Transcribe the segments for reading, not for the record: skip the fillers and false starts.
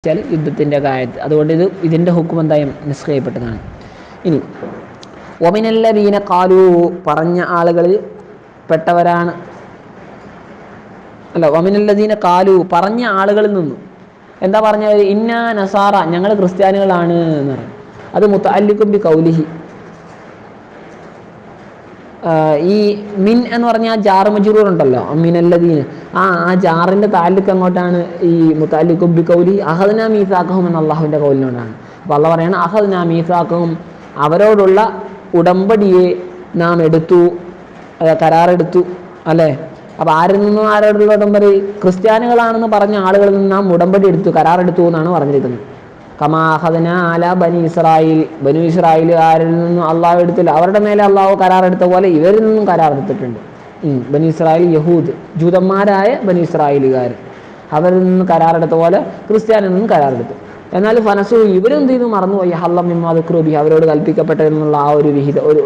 വെച്ചാൽ യുദ്ധത്തിൻ്റെ കാലത്ത്. അതുകൊണ്ട് ഇതിൻ്റെ ഹുക്കും എന്തായും നിസ്ഖ ചെയ്യപ്പെട്ടതാണ്. ഇനി ഒമിനല്ലദീന ഖാലൂ പറഞ്ഞ ആളുകളിൽ പെട്ടവരാണ്. ഒമിനല്ലദീന ഖാലൂ പറഞ്ഞ ആളുകളിൽ നിന്നും എന്താ പറഞ്ഞവർ? ഇന്നാ നസാറ, ഞങ്ങൾ ക്രിസ്ത്യാനികളാണ് എന്ന് പറയും. അത് മുതഅല്ലിഖും ബി ഖൗലിഹി. ഈ മിൻ എന്ന് പറഞ്ഞാൽ ജാറ് മജ്റൂർ ഉണ്ടല്ലോ, മിനല്ലദീന, ആ ജാറിൻ്റെ താല്ലുക്ക് അങ്ങോട്ടാണ് ഈ മുതഅല്ലിഖും ബി ഖൗലി അഖദ്നാ മീസാഖഹും എന്ന അള്ളാഹുവിൻ്റെ ഖൗലിനോടാണ്. അപ്പോൾ അള്ളാഹ് പറയാണ് അഖദ്നാ മീസാഖഹും, അവരോടുള്ള ഉടമ്പടിയെ നാം എടുത്തു, കരാറെടുത്തു അല്ലേ. അപ്പോൾ ആരിൽ നിന്നും ആരോടുള്ള ഉടമ്പടി? ക്രിസ്ത്യാനികളാണെന്ന് പറഞ്ഞ ആളുകളിൽ നിന്ന് നാം ഉടമ്പടി എടുത്തു, കരാറെടുത്തു എന്നാണ് പറഞ്ഞിരിക്കുന്നത്. കമാ അഖദ്നാ അലാ ബനി ഇസ്രായേൽ, ബനു ഇസ്രായേലുകാരിൽ നിന്നും അള്ളാഹു എടുത്തില്ല, അവരുടെ മേലെ അള്ളാഹു കരാറെടുത്ത പോലെ ഇവരിൽ നിന്നും കരാറെടുത്തിട്ടുണ്ട്. ബനി ഇസ്രായേൽ യഹൂദ്, ജൂതന്മാരായ ബനി ഇസ്രായേലുകാർ, അവരിൽ നിന്ന് കരാറെടുത്ത പോലെ ക്രിസ്ത്യാനിൽ നിന്നും കരാറെടുത്തു. എന്നാൽ ഫനസു, ഇവരെന്ത് ചെയ്തു? മറന്നുപോയി. ഹല്ലം മിമ്മാ ദുക്റൂബി, അവരോട് കൽപ്പിക്കപ്പെട്ടതെന്നുള്ള ആ ഒരു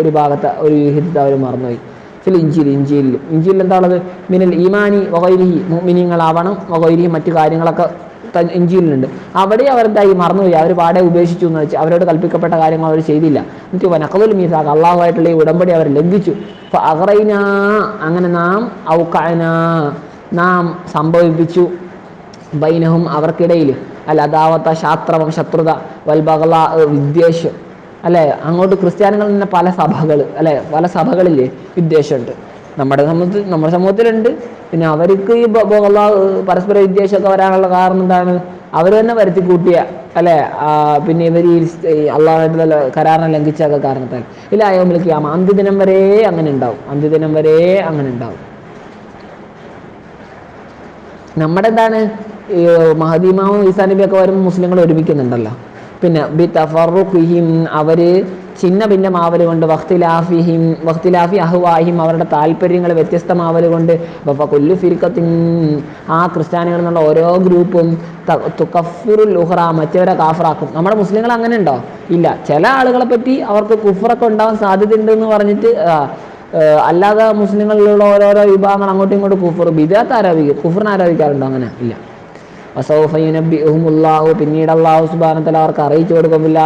ഒരു ഭാഗത്തെ ഒരു വിഹിതത്തെ അവർ മറന്നുപോയി. ചില ഇഞ്ചിയിൽ എന്താ ഉള്ളത്? മിനൽ ഈമാനി വഗൈരിഹി, മുഅ്മിനീങ്ങളാവണം, വഗൈരിഹി മറ്റു കാര്യങ്ങളൊക്കെ ഇഞ്ചിയിലുണ്ട്. അവിടെ അവരെന്തായി? മറന്നുപോയി, അവർ പാടെ ഉപേക്ഷിച്ചു എന്ന് വെച്ചാൽ അവരോട് കൽപ്പിക്കപ്പെട്ട കാര്യങ്ങൾ അവർ ചെയ്തില്ല. എന്നിട്ട് വനഖദുൽ മീസാഖ്, അള്ളാഹുമായിട്ടുള്ള ഈ ഉടമ്പടി അവർ ലംഘിച്ചു. അപ്പോൾ അഗ്റൈനാ, അങ്ങനെ നാം ഔഖഅനാ, നാം സംഭവിപ്പിച്ചു, ബൈനഹും അവർക്കിടയിൽ, അല്ല അദാവത്ത, ശാസ്ത്രവം, ശത്രുത, വൽബഗ്ള, വിദ്വേഷം അല്ലേ. അങ്ങോട്ട് ക്രിസ്ത്യാനികളിൽ തന്നെ പല സഭകൾ അല്ലേ, പല സഭകളില്ലേ വിദ്വേഷമുണ്ട്. നമ്മുടെ സമൂഹത്തിലുണ്ട്. പിന്നെ അവർക്ക് ഈ പരസ്പര വിദ്വേഷമൊക്കെ വരാനുള്ള കാരണം എന്താണ്? അവർ തന്നെ വരുത്തി കൂട്ടിയ അല്ലേ, പിന്നെ ഇവർ ഈ അള്ളാഹുമായിട്ടുള്ള കരാറിനെ ലംഘിച്ചൊക്കെ കാരണത്താൽ ഇല്ല യൗമുൽ ഖിയാമ, അന്ത്യദിനം വരെ അങ്ങനെ ഉണ്ടാവും, അന്ത്യദിനം വരെ അങ്ങനെ ഉണ്ടാവും. നമ്മുടെ എന്താണ് ഈ മഹദി ഇമാമും ഈസാ നബിയൊക്കെ വരുമ്പോൾ മുസ്ലിങ്ങൾ ഒരുമിക്കുന്നുണ്ടല്ലോ. പിന്നെ ബി തഫറുഖിഹിം, അവർ ചിന്ന ഭിന്നമാവൽ കൊണ്ട്, വഖ്തിലാഫി അഹ്വാഹിം, അവരുടെ താല്പര്യങ്ങൾ വ്യത്യസ്തമാവൽ കൊണ്ട്, കുല്ലു ഫിർഖത്തിൻ, ആ ക്രിസ്ത്യാനികൾ എന്നുള്ള ഓരോ ഗ്രൂപ്പും തുകഫിറുൽ ഉഖ്റ, മറ്റവരെ കാഫറാക്കും. നമ്മുടെ മുസ്ലിങ്ങൾ അങ്ങനെ ഉണ്ടോ? ഇല്ല. ചില ആളുകളെ പറ്റി അവർക്ക് കുഫറൊക്കെ ഉണ്ടാവാൻ സാധ്യതയുണ്ടെന്ന് പറഞ്ഞിട്ട് അല്ലാതെ മുസ്ലിങ്ങളിലുള്ള ഓരോരോ വിഭാഗങ്ങൾ അങ്ങോട്ടും ഇങ്ങോട്ടും ബിദ്അത്ത് ആരോപിക്കും, കുഫറിനെ ആരോപിക്കാറുണ്ടോ? അങ്ങനെ ഇല്ല. വസൗഫ യുനബ്ബിഉഹുമുല്ലാഹു, പിന്നീട് അല്ലാഹു സുബ്ഹാനഹു വ തആല അവർക്ക് അറിയിച്ചു കൊടുക്കും, ബിൽ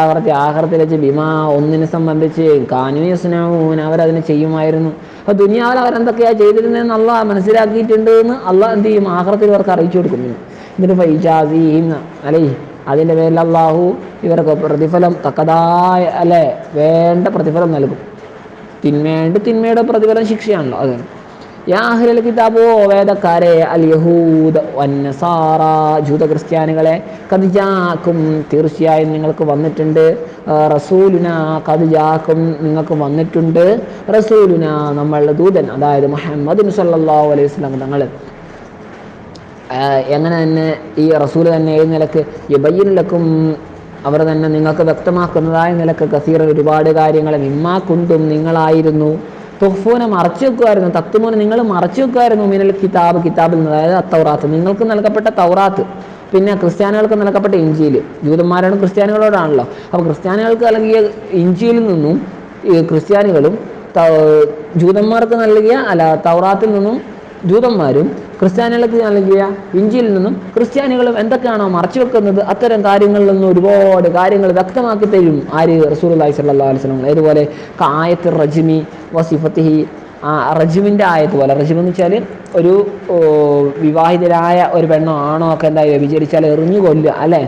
ആഖിറത്തിൽ വെച്ച്, ബിമാ, ഒന്നിനെ സംബന്ധിച്ച്, കാനൂ യസ്നഊൻ, അവരതിനെ ചെയ്യുമായിരുന്നു. അപ്പോൾ ദുനിയാവിൽ അവരെന്തൊക്കെയാണ് ചെയ്തിരുന്നതെന്ന് അള്ളാഹ് മനസ്സിലാക്കിയിട്ടുണ്ട് എന്ന് അള്ളാഹ് എന്ത് ചെയ്യും? ആഖിറത്തിൽ അവർക്ക് അറിയിച്ചു കൊടുക്കുന്നു. എന്നിട്ട് ഫൈജാസിഹിം അല്ലേ, അതിൻ്റെ പേരിൽ അള്ളാഹു ഇവർക്ക് പ്രതിഫലം തക്കതായ അല്ലേ, വേണ്ട പ്രതിഫലം നൽകും. തിന്മയുടെ പ്രതിഫലം ശിക്ഷയാണല്ലോ. അത് യാ അഹ്ലൽ കിതാബോ, വേദക്കാരെ, അൽ യഹൂദ വന്നസാറ, ജൂത ക്രിസ്ത്യാനികളെ, ഖദ് ജാഅക്കും, തീർച്ചയായും നിങ്ങൾക്ക് വന്നിട്ടുണ്ട്, റസൂലുന, ഖദ് ജാഅക്കും, നിങ്ങൾക്ക് വന്നിട്ടുണ്ട്, റസൂലുന, നമ്മളുടെ ദൂതൻ, അതായത് മുഹമ്മദ് സല്ലല്ലാഹു അലൈഹി വസല്ലം തങ്ങൾ. എങ്ങനെ തന്നെ ഈ റസൂൽ തന്നെ ഏത് നിലക്ക്? യുബയ്യിനു ലക്കും, അവർ തന്നെ നിങ്ങൾക്ക് വ്യക്തമാക്കുന്നതായ നിലക്ക്, കസീറ, ഒരുപാട് കാര്യങ്ങൾ, മിമ്മാ കുന്തും, നിങ്ങളായിരുന്നു, തുഖ്ഫൂന, മറച്ചു വെക്കുമായിരുന്നു, തക്തുമൂന, നിങ്ങൾ മറച്ചു വെക്കുമായിരുന്നു, മിനൽ കിതാബ്, കിതാബിൽ നിന്ന്, അതായത് അത്തൗറാത്ത്, നിങ്ങൾക്ക് നൽകപ്പെട്ട തൗറാത്ത്, പിന്നെ ക്രിസ്ത്യാനികൾക്ക് നൽകപ്പെട്ട ഇഞ്ചീൽ. ജൂതന്മാരോടും ക്രിസ്ത്യാനികളോടാണല്ലോ. അപ്പോൾ ക്രിസ്ത്യാനികൾക്ക് നൽകിയ ഇഞ്ചീലിൽ നിന്നും ഈ ക്രിസ്ത്യാനികളും ജൂതന്മാർക്ക് നൽകിയ തൗറാത്തിൽ നിന്നും ജൂതന്മാരും ക്രിസ്ത്യാനികൾക്ക് നൽകിയ ഇഞ്ചിയിൽ നിന്നും ക്രിസ്ത്യാനികളും എന്തൊക്കെയാണോ മറച്ചു വെക്കുന്നത്, അത്തരം കാര്യങ്ങളിൽ നിന്ന് ഒരുപാട് കാര്യങ്ങൾ വ്യക്തമാക്കി തരും ആര്? റസൂലുള്ളാഹി സ്വല്ലല്ലാഹു അലൈഹി വസല്ലം. ഏതുപോലെ? ആയത്ത് റജ്മി വസിഫത്തിഹി, റജ്മിൻ്റെ ആയത്ത് പോലെ. റജ്മ് എന്ന് വെച്ചാൽ ഒരു വിവാഹിതരായ ഒരു പെണ്ണോ ആണോ ഒക്കെ എന്താ വ്യഭിചരിച്ചാൽ എറിഞ്ഞു കൊല്ലുക അല്ലേ.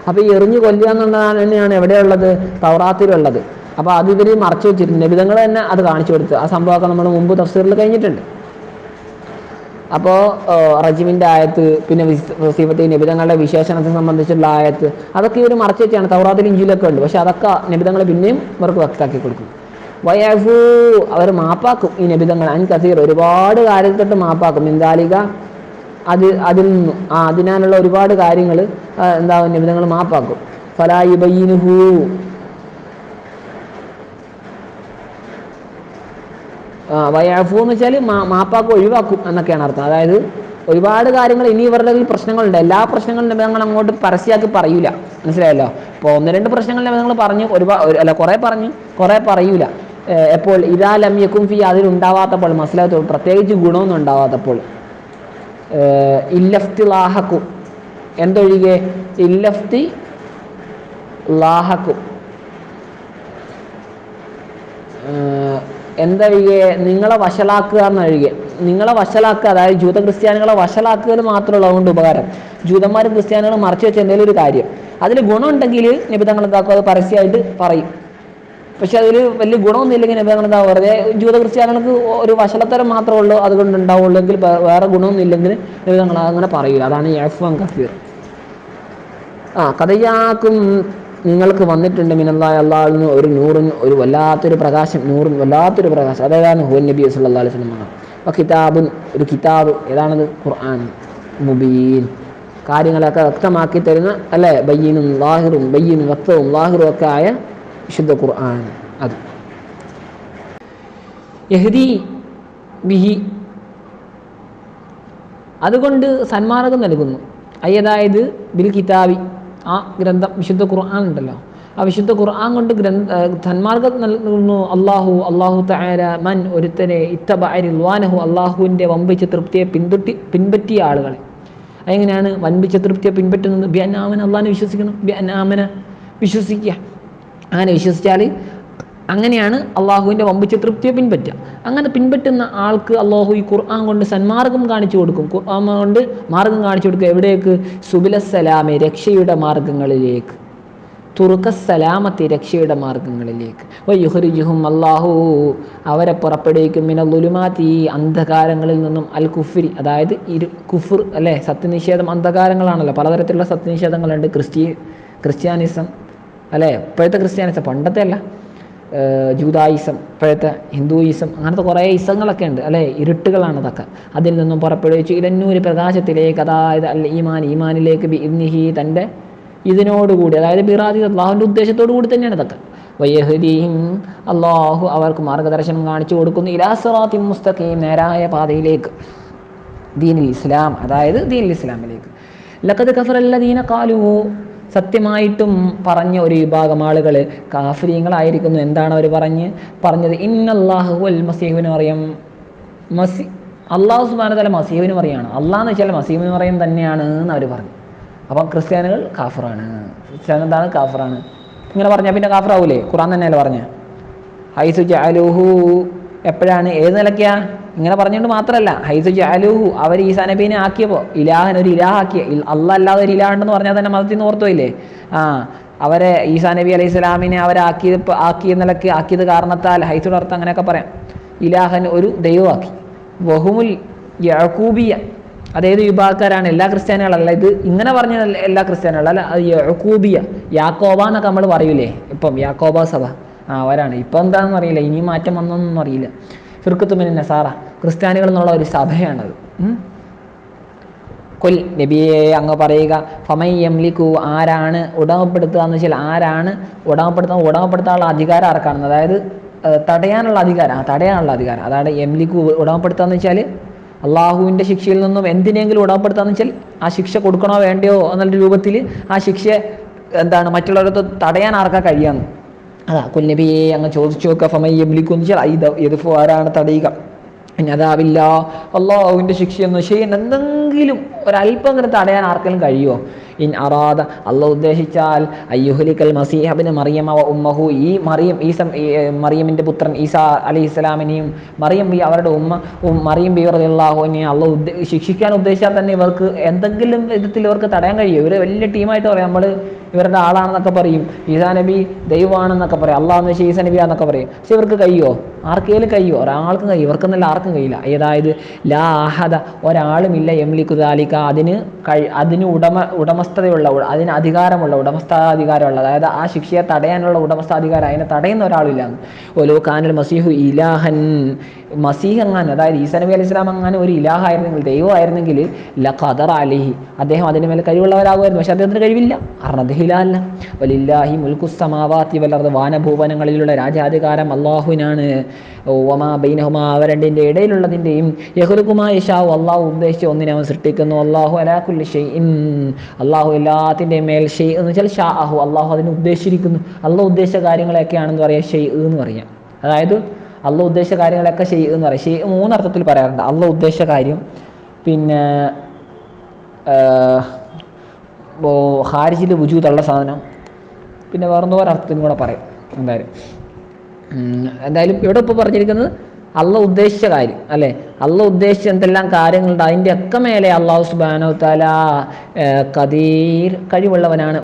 അപ്പോൾ ഈ എറിഞ്ഞു കൊല്ലുക എന്നുള്ളതാണ് തന്നെയാണ് എവിടെയുള്ളത്? തൗറാത്തിലുള്ളത്. അപ്പോൾ അത് ഇവർ മറച്ചു വെച്ചിട്ടുണ്ട്. നബിതങ്ങൾ തന്നെ അത് കാണിച്ചു കൊടുത്തു. ആ സംഭവമൊക്കെ നമ്മൾ മുമ്പ് തഫ്സീറിൽ കഴിഞ്ഞിട്ടുണ്ട്. അപ്പോൾ റജ്മിൻ്റെ ആയത്ത്, പിന്നെ വസീഫത്തി, നബിതങ്ങളുടെ വിശേഷണത്തെ സംബന്ധിച്ചുള്ള ആയത്ത്, അതൊക്കെ ഇവർ മറച്ചു വെച്ചാണ്. തൗറാത്തിൽ ഇഞ്ചിയിലൊക്കെ ഉണ്ട്. പക്ഷെ അതൊക്കെ നബിതങ്ങൾ പിന്നെയും ഇവർക്ക് വ്യക്തമാക്കി കൊടുക്കും. വയഫു, അവർ മാപ്പാക്കും ഈ നബിതങ്ങൾ, അൻ കസീർ, ഒരുപാട് കാര്യത്തിൽ തൊട്ട് മാപ്പാക്കും. ഇന്ദാലിക, അതിൽ നിന്നും അതിനാലുള്ള ഒരുപാട് കാര്യങ്ങൾ എന്താ നബിതങ്ങൾ മാപ്പാക്കും. ഫലാ യുബയ്യിനുഹു, വയഫു എന്ന് വെച്ചാൽ മാപ്പാക്കും, ഒഴിവാക്കും എന്നൊക്കെയാണ് അർത്ഥം. അതായത് ഒരുപാട് കാര്യങ്ങൾ, ഇനി ഇവരുടെ പ്രശ്നങ്ങളുണ്ട്, എല്ലാ പ്രശ്നങ്ങളും നബിതങ്ങൾ അങ്ങോട്ട് പരസ്യമാക്കി പറയൂല. മനസ്സിലായല്ലോ. ഇപ്പോൾ 1-2 പ്രശ്നങ്ങൾ നബിതങ്ങൾ പറഞ്ഞു, കുറേ പറഞ്ഞു, കുറേ പറയൂല. എപ്പോൾ? ഇദാ ലം യകുൻ ഫീ, അതിലുണ്ടാവാത്തപ്പോൾ, മസ്ലഹത്ത്, പ്രത്യേകിച്ച് ഗുണമൊന്നും ഉണ്ടാവാത്തപ്പോൾ, ഇല്ലഫ്തിലാഹക്കും, എന്തൊഴികെ ഇല്ലഫ്തി ലാഹക്കും, എന്തൊഴികെ നിങ്ങളെ വഷളാക്കുക എന്നൊഴികെ, നിങ്ങളെ വഷളാക്കുക, അതായത് ജൂത ക്രിസ്ത്യാനികളെ വഷളാക്കുക മാത്രമുള്ള അതുകൊണ്ട് ഉപകാരം. ജൂതന്മാരും ക്രിസ്ത്യാനികളും മറച്ചു വെച്ച എന്തെങ്കിലും ഒരു കാര്യം അതിൽ ഗുണമുണ്ടെങ്കിൽ നബി തങ്ങൾ എന്താക്കും, അത് പരസ്യമായിട്ട് പറയും. പക്ഷെ അതിൽ വലിയ ഗുണമൊന്നും ഇല്ലെങ്കിൽ നബി തങ്ങൾ എന്താ വെറുതെ ജൂത ക്രിസ്ത്യാനികൾക്ക് ഒരു വഷളത്തരം മാത്രമേ ഉള്ളൂ അതുകൊണ്ട് ഉണ്ടാവുള്ളൂ, എങ്കിൽ വേറെ ഗുണമൊന്നും ഇല്ലെങ്കിൽ നബി തങ്ങൾ അങ്ങനെ പറയില്ല. അതാണ് യഅ്ഫു അൻ കസീർ. കഥയാക്കും നിങ്ങൾക്ക് വന്നിട്ടുണ്ട് മിനല്ലാഹി അല്ലാഹുവിൽ നിന്ന് ഒരു നൂറിന്, ഒരു വല്ലാത്തൊരു പ്രകാശം, നൂറിന് വല്ലാത്തൊരു പ്രകാശം. അതേതാണ് ഹുവൻ നബി സല്ലല്ലാഹു അലൈഹി വസല്ലം. കിതാബുൻ, ഒരു കിതാബ്, ഏതാണത്? ഖുർആൻ. മുബീൻ, കാര്യങ്ങളൊക്കെ വ്യക്തമാക്കി തരുന്ന, അല്ലേ? ബയ്യിനും ലാഹിറും, ബയ്യിനും വ്യക്തവും ലാഹിറും ഒക്കെ ആയ വിശുദ്ധ ഖുർആൻ. അത് യഹ്ദി ബിഹി, അതുകൊണ്ട് സന്മാർഗം നൽകുന്നു. അതായത് ബിൽ കിതാബി, ആ ഗ്രന്ഥം വിശുദ്ധ ഖുർആൻ ഉണ്ടല്ലോ, ആ വിശുദ്ധ ഖുർആൻ കൊണ്ട് സന്മാർഗം നൽകുന്നു അല്ലാഹു തആല മൻ, ഒരുത്തനെ ഇത്തബഅ റിദ്വാനഹു, അല്ലാഹുവിൻ്റെ വമ്പിച്ച തൃപ്തിയെ പിൻപറ്റിയ ആളുകളെ. അതെങ്ങനെയാണ് വൻപിച്ച തൃപ്തിയെ പിൻപറ്റുന്നത്? ബി അൻ ആമന, അള്ളാഹിനെ വിശ്വസിക്കണം. ബി അൻ ആമന, വിശ്വസിക്കുക. അങ്ങനെ വിശ്വസിച്ചാൽ അങ്ങനെയാണ് അള്ളാഹുവിൻ്റെ വമ്പിച്ച തൃപ്തിയെ പിൻപറ്റുക. അങ്ങനെ പിൻപറ്റുന്ന ആൾക്ക് അള്ളാഹു ഈ ഖുർആൻ കൊണ്ട് സന്മാർഗം കാണിച്ചു കൊടുക്കും. ഖുർആൻ കൊണ്ട് മാർഗം കാണിച്ചു കൊടുക്കുക. എവിടേക്ക്? സുബിലസ്സലാമെ, രക്ഷയുടെ മാർഗങ്ങളിലേക്ക്. തുറുക്കസ്സലാമത്തി, രക്ഷയുടെ മാർഗങ്ങളിലേക്ക്. വയുഖ്രിജുഹും, അല്ലാഹു അവരെ പുറപ്പെടുവിക്കും മിനൽ ളുലുമാതി, അന്ധകാരങ്ങളിൽ നിന്നും, അൽ കുഫ്രി, അതായത് കുഫർ, അല്ലേ? സത്യനിഷേധം. അന്ധകാരങ്ങളാണല്ലോ, പലതരത്തിലുള്ള സത്യനിഷേധങ്ങളുണ്ട്. ക്രിസ്ത്യാനിസം, അല്ലേ? ഇപ്പോഴത്തെ ക്രിസ്ത്യാനിസം, പണ്ടത്തെ അല്ല. ജൂതായിസം, ഇപ്പോഴത്തെ ഹിന്ദുയിസം, അങ്ങനത്തെ കുറേ ഇസങ്ങളൊക്കെ ഉണ്ട്, അല്ലേ? ഇരുട്ടുകളാണ് അതൊക്കെ. അതിൽ നിന്നും പുറപ്പെടുവിച്ചു ഇലന്നൂര്, പ്രകാശത്തിലേക്ക്, അതായത് അൽ ഈമാൻ, ഈമാനിലേക്ക്, ബിഇദ്നിഹി, തൻ്റെ ഇതിനോടുകൂടി, അതായത് ബിറാദി, അള്ളാഹുവിൻ്റെ ഉദ്ദേശത്തോടു കൂടി തന്നെയാണ് ഇതൊക്കെ. വയഹ്ദിഹിം, അള്ളാഹു അവർക്ക് മാർഗദർശനം കാണിച്ചു കൊടുക്കുന്നു. ഇലാ സിറാത്തിൻ മുസ്തഖീം, നേരായ പാതയിലേക്ക്. ദീനുൽ ഇസ്ലാം, അതായത് ദീനുൽ ഇസ്ലാമിലേക്ക്. ലഖദ് കഫറല്ലദീന ഖാലൂ, സത്യമായിട്ടും പറഞ്ഞ ഒരു വിഭാഗം ആളുകൾ കാഫിരീങ്ങളായിരിക്കുന്നു. എന്താണ് അവർ പറഞ്ഞത്? ഇന്നല്ലാഹു വൽ മസീഹുബ്നു മറിയം, അള്ളാഹു സുബ്ഹാനഹു വ തആല മസീഹുബ്നു മറിയാണ്, അള്ളാഹ് എന്ന് വെച്ചാൽ മസീഹുബ്നു മറിയം തന്നെയാണ് എന്ന് അവർ പറഞ്ഞു. അപ്പം ക്രിസ്ത്യാനികൾ കാഫിറാണ്, ക്രിസ്ത്യാനി എന്താണ്? കാഫിറാണ്. ഇങ്ങനെ പറഞ്ഞാൽ പിന്നെ കാഫിറാവൂലേ? ഖുർആൻ തന്നെയല്ലേ പറഞ്ഞ. ഹൈസു ജഅലൂഹു, എപ്പോഴാണ്? ഏത് നിലയ്ക്കാ? ഇങ്ങനെ പറഞ്ഞുകൊണ്ട് മാത്രമല്ല, ഹൈസു ജഅലൂഹു, അവർ ഈസാ നബീനെ ആക്കിയപ്പോൾ, ഇലാഹൻ, ഒരു ഇലാഹാക്കിയ, അല്ലാഹ് അല്ലാതെ ഒരു ഇലാഹുണ്ടെന്ന് പറഞ്ഞാൽ തന്നെ മതത്തിൽ നിന്ന് ഓർത്തുപോയില്ലേ? അവരെ ഈസാ നബി അലൈഹി സ്വലാമിനെ ആക്കിയ നിലയ്ക്ക് ആക്കിയത് കാരണത്താൽ, ഹൈസുടെ അർത്ഥം അങ്ങനെയൊക്കെ പറയാം, ഇലാഹൻ, ഒരു ദൈവമാക്കി. വഹുമുൽ യഅ്കൂബിയ, അതേത് വിഭാഗക്കാരാണ്? എല്ലാ ക്രിസ്ത്യാനികളല്ല ഇത്, ഇങ്ങനെ പറഞ്ഞ എല്ലാ ക്രിസ്ത്യാനികളല്ല, അല്ല, അത് യഅ്കൂബിയ, യാക്കോബ എന്നൊക്കെ നമ്മൾ പറയൂലേ ഇപ്പം, യാക്കോബ സഭ, അവരാണ്. ഇപ്പം എന്താണെന്ന് അറിയില്ല, ഇനി മാറ്റം വന്നൊന്നും അറിയില്ല. ഫിർഖത്തു മിനൻ നസാറ, ക്രിസ്ത്യാനികൾ എന്നുള്ള ഒരു സഭയാണത്. കൊൽ, നബിയെ അങ്ങ് പറയുക, ഫമൻ യംലികു, ആരാണ് ഉടമപ്പെടുത്തുക എന്ന് വെച്ചാൽ ആരാണ് ഉടമപ്പെടുത്താനുള്ള അധികാരം ആർക്കാണെന്ന്, അതായത് തടയാനുള്ള അധികാരം, അതാണ് യംലികു, ഉടമപ്പെടുത്തുക എന്ന് വെച്ചാൽ അള്ളാഹുവിൻ്റെ ശിക്ഷയിൽ നിന്നും എന്തിനെങ്കിലും ഉടമപ്പെടുത്താന്ന് വെച്ചാൽ ആ ശിക്ഷ കൊടുക്കണോ വേണ്ടയോ എന്നുള്ള രൂപത്തിൽ ആ ശിക്ഷ എന്താണ് മറ്റുള്ളവരത്ത് തടയാൻ ആർക്കാ കഴിയാന്ന്. അതാ കുൽനബിയെ അങ്ങ് ചോദിച്ചു നോക്കുക, ഫമൻ യംലികു എന്ന് വെച്ചാൽ ആരാണ് തടയുക? അതാവില്ല, അള്ളാഹുവിൻ്റെ ശിക്ഷയെന്ന് ചെയ്യാൻ എന്തെങ്കിലും ഒരല്പം അങ്ങനെ തടയാൻ ആർക്കെങ്കിലും കഴിയുമോ? ഇൻ അറാദ, അള്ളാഹു ഉദ്ദേശിച്ചാൽ, അയ്യുഹ്ലിക്കൽ മസീഹ ഇബ്ന മറിയം വ ഉമ്മഹു, ഈ മറിയമിൻ്റെ പുത്രൻ ഈസാ അലൈഹി സ്വലാമിനെയും മറിയം ബി അവരുടെ മറിയം ബി റളിയല്ലാഹു അൻഹയെ അള്ളാഹു ശിക്ഷിക്കാൻ ഉദ്ദേശിച്ചാൽ തന്നെ ഇവർക്ക് എന്തെങ്കിലും വിധത്തിൽ ഇവർക്ക് തടയാൻ കഴിയും. ഇവർ വലിയ ടീമായിട്ട് പറയാം, നമ്മൾ ഇവരുടെ ആളാണെന്നൊക്കെ പറയും, ഈസാ നബി ദൈവമാണെന്നൊക്കെ പറയും, അള്ളാഹ് എന്ന് വെച്ചാൽ ഈസാ നബി ആണെന്നൊക്കെ പറയും. പക്ഷെ ഇവർക്ക് കഴിയുമോ? ആർക്കെങ്കിലും കഴിയുമോ? ഒരാൾക്കും കഴിയും, ഇവർക്കെന്നല്ല ആർക്കും കഴിയില്ല. അതായത് ലാ അഹദ, ഒരാളുമില്ല, യംലികു ദാലിക, അതിന് ഉടമസ്ഥതയുള്ള, അതിന് അധികാരമുള്ള, ഉടമസ്ഥാധികാരമുള്ള, അതായത് ആ ശിക്ഷയെ തടയാനുള്ള ഉടമസ്ഥാധികാരം, അതിനെ തടയുന്ന ഒരാളില്ല. ഒലോ കാനൽ മസീഹു ഇലാഹൻ, മസീഹ് എങ്ങാനും, അതായത് ഈസാ നബി അലൈഹി സ്വലാം എങ്ങാനും ഒരു ഇലാഹായിരുന്നെങ്കിൽ, ദൈവമായിരുന്നെങ്കിൽ, ലഖദറ അലൈഹി, അദ്ദേഹം അതിന് മേലെ കഴിവുള്ളവരാകുമായിരുന്നു. പക്ഷെ അദ്ദേഹത്തിന് കഴിവില്ല, കാരണം അദ്ദേഹം ഇലാഹല്ല. വലില്ലാഹി മുൽക്കുസ് സമാവാതി വൽ അർദ്, വാനഭൂവനങ്ങളിലുള്ള രാജാധികാരം അള്ളാഹുവിനാണ്. വമാ ബൈനഹുമാ, അവ രണ്ടിൻ്റെ ഇടയിലുള്ളതിൻ്റെയും, യഖ്ലുഖു മാ യശാഉ, അള്ളാഹു ഉദ്ദേശിച്ച ഒന്നിനെ അവൻ സൃഷ്ടിക്കുന്നു. അല്ലാഹു അലാ കുല്ലി ഷൈഇൻ, അള്ളാഹു എല്ലാത്തിൻ്റെയും മേൽ, ഷെയ് എന്ന് വെച്ചാൽ ഷാഅഹു, അള്ളാഹു അതിന് ഉദ്ദേശിച്ചിരിക്കുന്നു. അള്ളാഹു ഉദ്ദേശിച്ച കാര്യങ്ങളൊക്കെയാണെന്ന് പറയാം ഷെയ് എന്ന് പറയാം. അതായത് അള്ളാഹു ഉദ്ദേശിച്ച കാര്യങ്ങളൊക്കെ ഷെയ് എന്ന് പറയാം. ഷെയ് മൂന്നർത്ഥത്തിൽ പറയാറുണ്ട്. അള്ളാഹു ഉദ്ദേശിച്ച കാര്യം, പിന്നെ ഖാരിജിൽ വുജൂദുള്ള സാധനം. പിന്നെ വേറെന്തോ ഒരർത്ഥത്തിനും കൂടെ പറയും. എന്തായാലും ഇവിടെ ഇപ്പോൾ പറഞ്ഞിരിക്കുന്നത് അള്ളാഹ് ഉദ്ദേശിച്ച കാര്യം അല്ലേ, അള്ളാഹ് ഉദ്ദേശിച്ച എന്തെല്ലാം കാര്യങ്ങളുണ്ട് അതിൻ്റെ ഒക്കെ മേലെ അള്ളാഹു സുബ്ഹാനഹു വ തആല ഖദീർ കഴിവുള്ളവനാണ്.